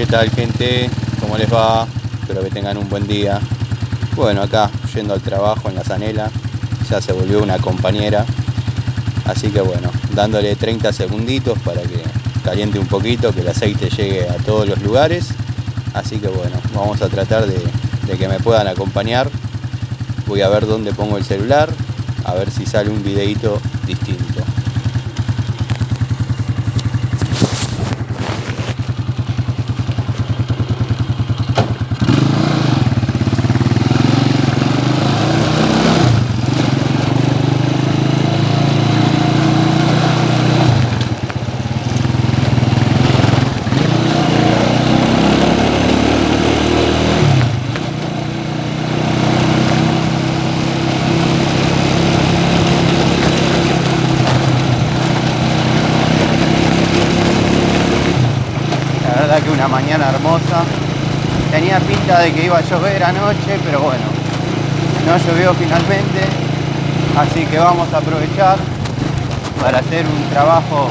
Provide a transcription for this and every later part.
¿Qué tal, gente? ¿Cómo les va? Espero que tengan un buen día. Bueno, acá yendo al trabajo en la Zanela, ya se volvió una compañera, así que bueno, dándole 30 segunditos para que caliente un poquito, que el aceite llegue a todos los lugares. Así que bueno, vamos a tratar de que me puedan acompañar. Voy a ver dónde pongo el celular, a ver si sale un videito distinto. La verdad que una mañana hermosa. Tenía pinta de que iba a llover anoche, pero bueno, no llovió finalmente. Así que vamos a aprovechar para hacer un trabajo,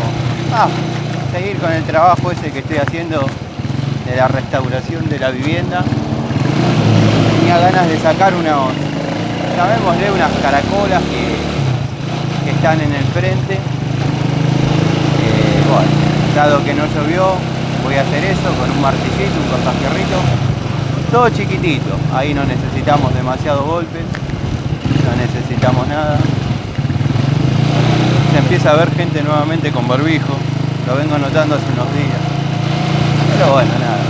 seguir con el trabajo ese que estoy haciendo de la restauración de la vivienda. Tenía ganas de sacar llamémosle unas caracolas que están en el frente. Bueno, dado que no llovió, voy a hacer eso con un martillito, un cortafierrito, todo chiquitito. Ahí no necesitamos demasiados golpes, no necesitamos nada. Se empieza a ver gente nuevamente con barbijo, lo vengo notando hace unos días. Pero bueno, nada,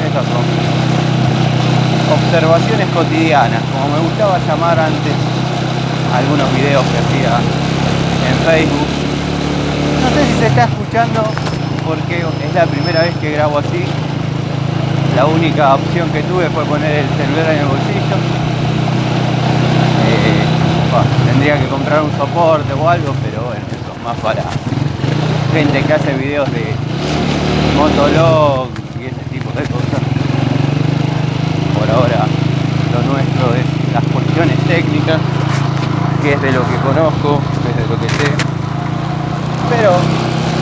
estas son observaciones cotidianas, como me gustaba llamar antes algunos videos que hacía en Facebook. No sé si se está escuchando porque es la primera vez que grabo así. La única opción que tuve fue poner el celular en el bolsillo. Tendría que comprar un soporte o algo, pero bueno, eso es más para gente que hace videos de motolog y ese tipo de cosas. Por ahora lo nuestro es las cuestiones técnicas, que es de lo que conozco, que es de lo que sé. Pero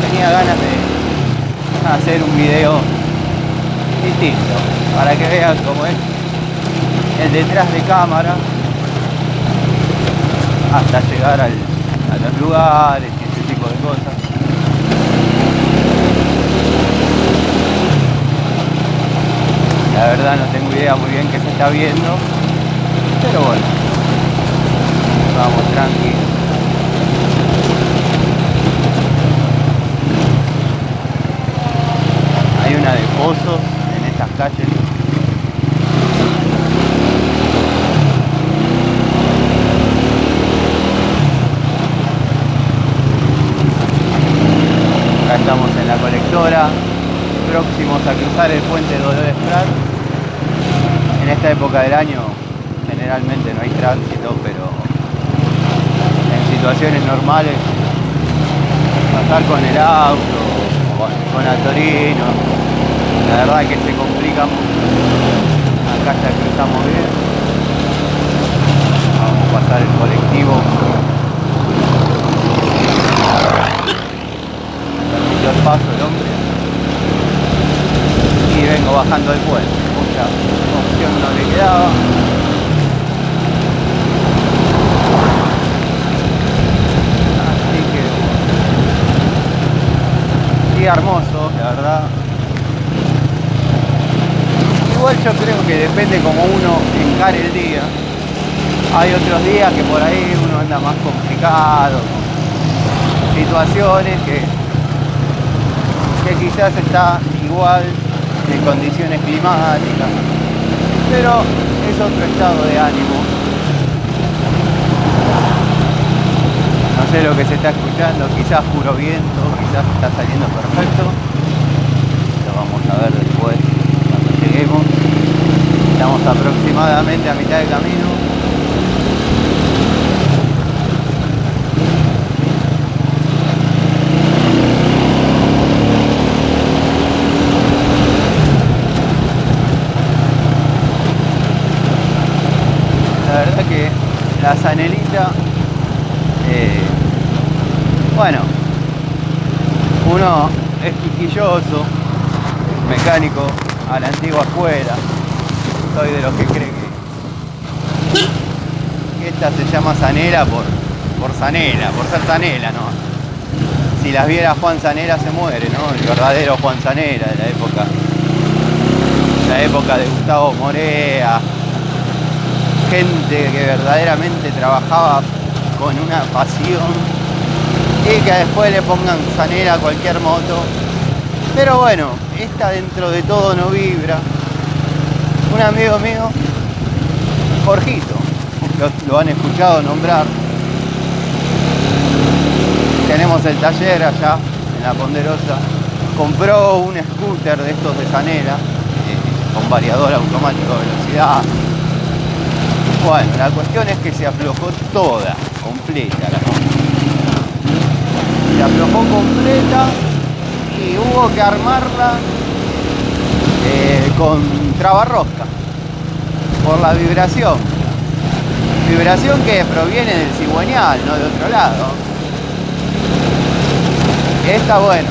tenía ganas de hacer un video distinto para que vean cómo es el detrás de cámara hasta llegar a los lugares y ese tipo de cosas. La verdad no tengo idea muy bien qué se está viendo, pero bueno, vamos tranqui. Hay una de pozos en estas calles. Acá estamos en la colectora, próximos a cruzar el puente Dolores Prat. En esta época del año generalmente no hay tránsito, pero en situaciones normales pasar con el auto, con la Torino, la verdad que se complica mucho. Acá ya cruzamos bien. Vamos a pasar el colectivo. Permitió el paso el hombre. Y vengo bajando el puente. Mucha opción no le quedaba. Así que día hermoso, la verdad. Igual yo creo que depende como uno encare el día. Hay otros días que por ahí uno anda más complicado, situaciones que quizás está igual de condiciones climáticas, pero es otro estado de ánimo. No sé lo que se está escuchando, quizás puro viento, quizás está saliendo perfecto. Lo vamos a ver después cuando lleguemos. Estamos aproximadamente a mitad de camino. La verdad que la Zanelita, bueno, uno es quisquilloso, mecánico, a la antigua escuela. Soy de los que cree que esta se llama Zanela por Zanela, por ser Zanela, ¿no? Si las viera Juan Zanela se muere, ¿no? El verdadero Juan Zanela de la época de Gustavo Morea, gente que verdaderamente trabajaba con una pasión y que después le pongan Zanela a cualquier moto. Pero bueno, esta dentro de todo no vibra. Un amigo mío, Jorgito, lo han escuchado nombrar. Tenemos el taller allá en La Ponderosa. Compró un scooter de estos de Zanela, con variador automático de velocidad. Bueno, la cuestión es que se aflojó toda, completa la moto. Se aflojó completa y hubo que armarla con trabarrosca por la vibración. Vibración que proviene del cigüeñal, no de otro lado. Esta, bueno,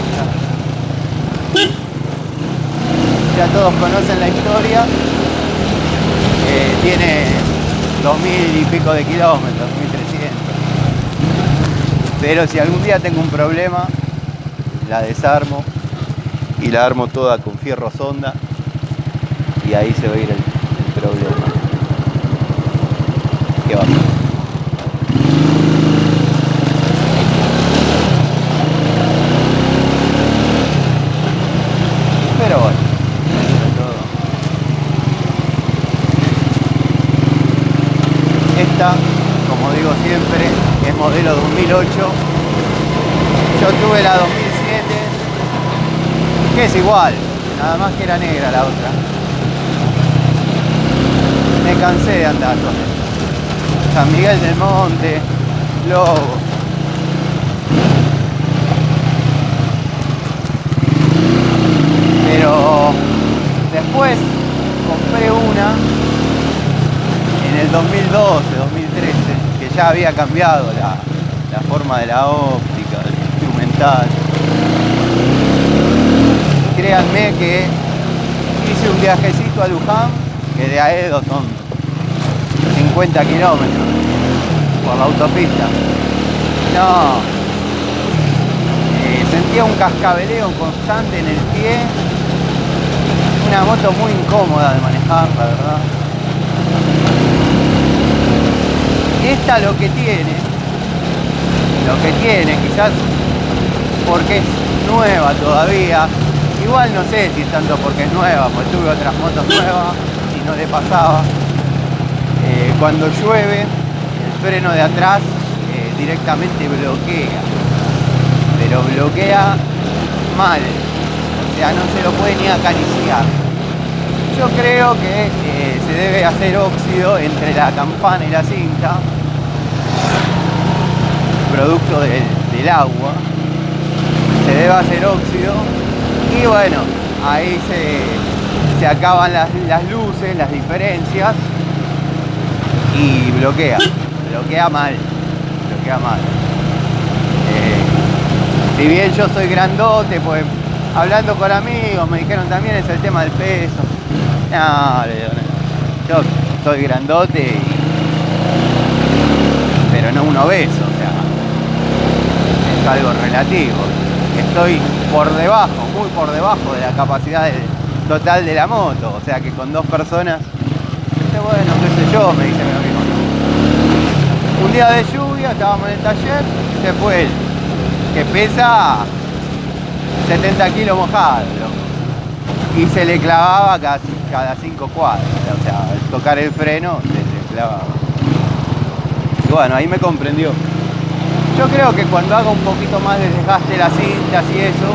ya todos conocen la historia. Tiene 2000 y pico de kilómetros, 1300. Pero si algún día tengo un problema, la desarmo y la armo toda con fierro sonda y ahí se va a ir el problema. ¿Qué va a hacer? Pero bueno, eso es todo. Esta, como digo siempre, es modelo 2008. Yo tuve la 2007, que es igual, nada más que era negra la otra. Me cansé de andar con ella. San Miguel del Monte, Lobo. Pero después compré una en el 2012, 2013, que ya había cambiado la forma de la óptica, del instrumental. Créanme que hice un viajecito a Luján, que de Aedo son 50 kilómetros por la autopista. No, sentía un cascabeleo constante en el pie. Una moto muy incómoda de manejar, la verdad. Esta lo que tiene, quizás porque es nueva todavía. Igual no sé si es tanto porque es nueva, porque tuve otras motos nuevas y no le pasaba. Cuando llueve, el freno de atrás directamente bloquea, pero bloquea mal, o sea, no se lo puede ni acariciar. Yo creo que se debe hacer óxido entre la campana y la cinta, producto del agua. Se debe hacer óxido y bueno, ahí se acaban las luces, las diferencias y bloquea mal. Si bien yo soy grandote, pues hablando con amigos me dijeron también es el tema del peso. No, yo soy grandote, pero no un obeso, o sea, es algo relativo. Estoy por debajo, muy por debajo de la capacidad total de la moto, o sea que con dos personas, bueno, qué sé yo, me dice mi amigo. Un día de lluvia, estábamos en el taller, se fue él, que pesa 70 kilos mojado, y se le clavaba cada 5 cuadras, o sea, al tocar el freno se le clavaba. Y bueno, ahí me comprendió. Yo creo que cuando haga un poquito más de desgaste las cintas y eso,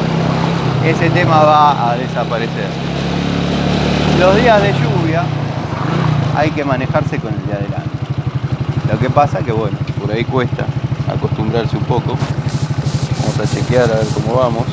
ese tema va a desaparecer. Los días de lluvia hay que manejarse con el de adelante. Lo que pasa que bueno, por ahí cuesta acostumbrarse un poco. Vamos a chequear a ver cómo vamos.